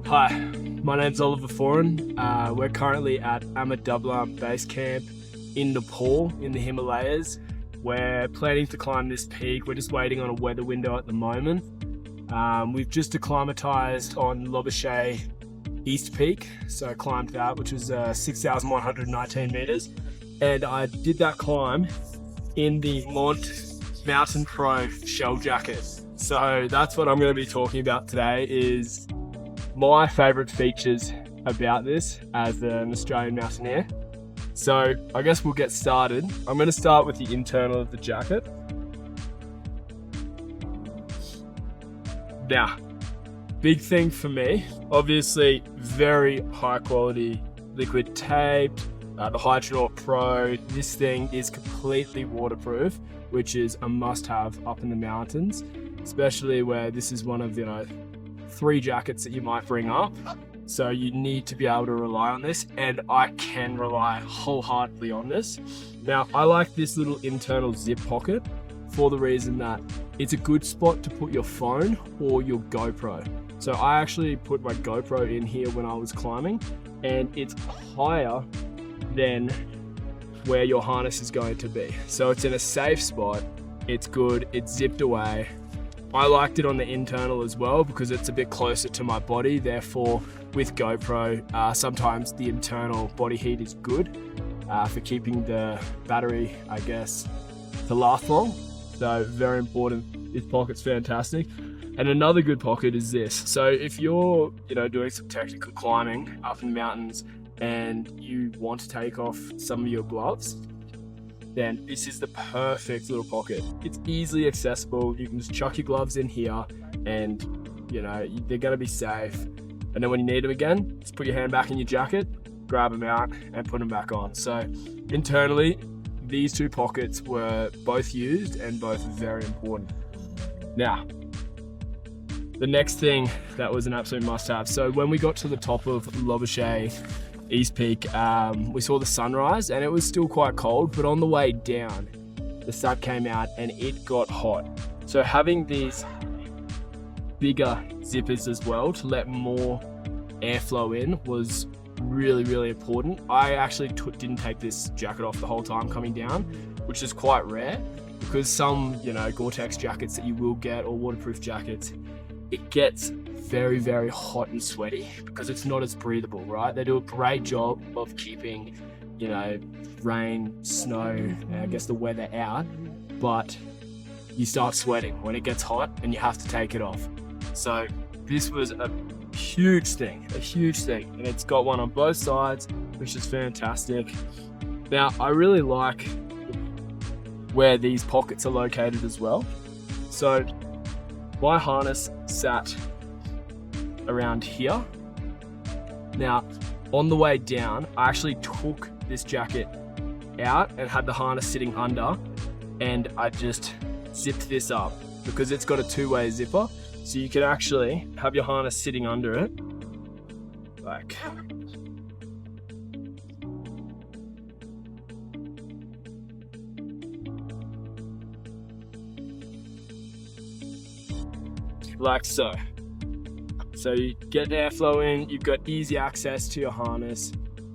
Hi, my name's Oliver Foran. We're currently at Amadublam Base Camp in Nepal in the Himalayas. We're planning to climb this peak. We're just waiting on a weather window at the moment. We've just acclimatized on Lobuche East Peak, so I climbed that, which was 6,119 meters. And I did that climb in the Mont Mountain Pro Shell jacket. So that's what I'm going to be talking about today, is my favorite features about this as an Australian mountaineer. So I guess we'll get started. I'm going to start with the internal of the jacket. Now, big thing for me, obviously very high quality liquid tape, the HYDRONAUTE Pro. This thing is completely waterproof, which is a must-have up in the mountains, especially where this is one of, 3 jackets that you might bring up. So you need to be able to rely on this, and I can rely wholeheartedly on this. Now, I like this little internal zip pocket for the reason that it's a good spot to put your phone or your GoPro. So I actually put my GoPro in here when I was climbing, and it's higher than where your harness is going to be. So it's in a safe spot, it's good, it's zipped away. I liked it on the internal as well because it's a bit closer to my body. Therefore, with GoPro, sometimes the internal body heat is good for keeping the battery, I guess, to last long. So very important. This pocket's fantastic. And another good pocket is this. So if you're, doing some technical climbing up in the mountains and you want to take off some of your gloves, then this is the perfect little pocket. It's easily accessible. You can just chuck your gloves in here and, they're gonna be safe. And then when you need them again, just put your hand back in your jacket, grab them out and put them back on. So internally, these 2 pockets were both used and both very important. Now, the next thing that was an absolute must-have. So when we got to the top of Lobuche East Peak, we saw the sunrise and it was still quite cold, but on the way down, the sun came out and it got hot. So having these bigger zippers as well to let more airflow in was really, really important. I actually didn't take this jacket off the whole time coming down, which is quite rare because some, Gore-Tex jackets that you will get or waterproof jackets, it gets very, very hot and sweaty because it's not as breathable, right? They do a great job of keeping, rain, snow, and I guess the weather out, but you start sweating when it gets hot and you have to take it off. So this was a huge thing, and it's got one on both sides, which is fantastic. Now, I really like where these pockets are located as well. So my harness sat around here. Now, on the way down, I actually took this jacket out and had the harness sitting under, and I just zipped this up because it's got a 2-way zipper. So you can actually have your harness sitting under it, like so. So you get airflow in, you've got easy access to your harness,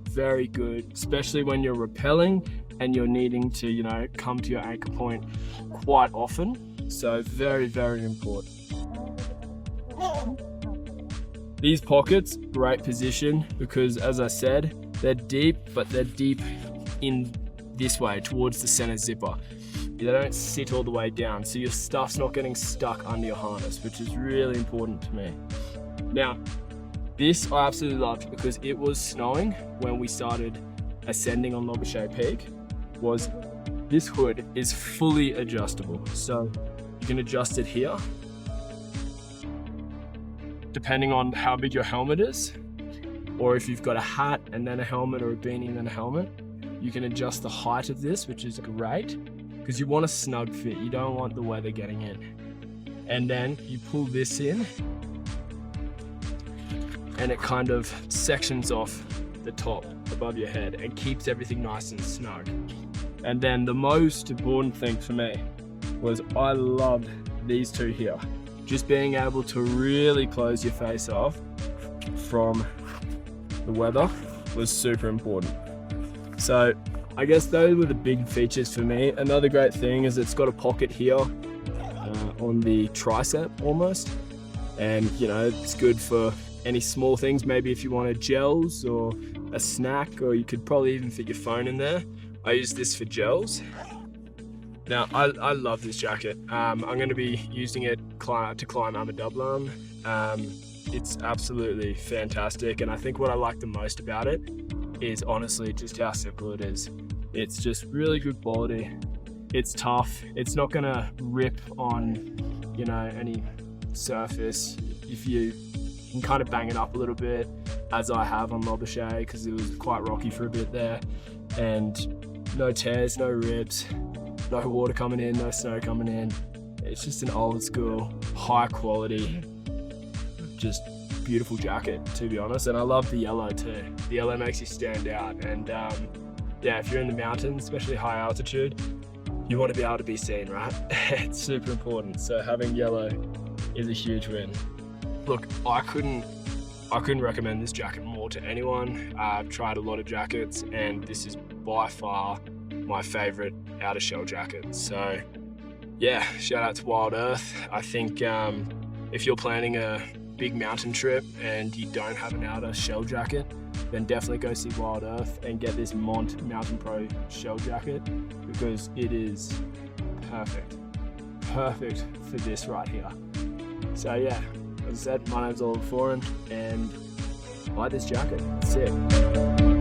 very good, especially when you're rappelling and you're needing to, come to your anchor point quite often. So very, very important. These pockets, great position because, as I said, they're deep, but they're deep in this way towards the center zipper. They don't sit all the way down, so your stuff's not getting stuck under your harness, which is really important to me. Now, this I absolutely loved because it was snowing when we started ascending on Lobuche Peak. This hood is fully adjustable, so you can adjust it here depending on how big your helmet is, or if you've got a hat and then a helmet, or a beanie and then a helmet, you can adjust the height of this, which is great because you want a snug fit. You don't want the weather getting in. And then you pull this in and it kind of sections off the top above your head and keeps everything nice and snug. And then the most important thing for me was I loved these 2 here. Just being able to really close your face off from the weather was super important. So I guess those were the big features for me. Another great thing is it's got a pocket here on the tricep almost. And you know, it's good for any small things, maybe if you wanted gels or a snack, or you could probably even fit your phone in there. I use this for gels. Now, I love this jacket. I'm going to be using it to climb Amadublam. It's absolutely fantastic, and I think what I like the most about it is honestly just how simple it is. It's just really good quality. It's tough. It's not going to rip on, you know, any surface. If you can kind of bang it up a little bit, as I have on Lobochet, because it was quite rocky for a bit there, and no tears, no rips, no water coming in, no snow coming in. It's just an old school, high quality, just beautiful jacket, to be honest. And I love the yellow too. The yellow makes you stand out. And yeah, if you're in the mountains, especially high altitude, you want to be able to be seen, right? It's super important. So having yellow is a huge win. Look, I couldn't recommend this jacket more to anyone. I've tried a lot of jackets, and this is by far my favorite outer shell jacket. So yeah, shout out to Wild Earth. I think if you're planning a big mountain trip and you don't have an outer shell jacket, then definitely go see Wild Earth and get this Mont Mountain Pro Shell jacket, because it is perfect for this right here. So yeah, as I said, my name's Foran, and buy this jacket. It's sick.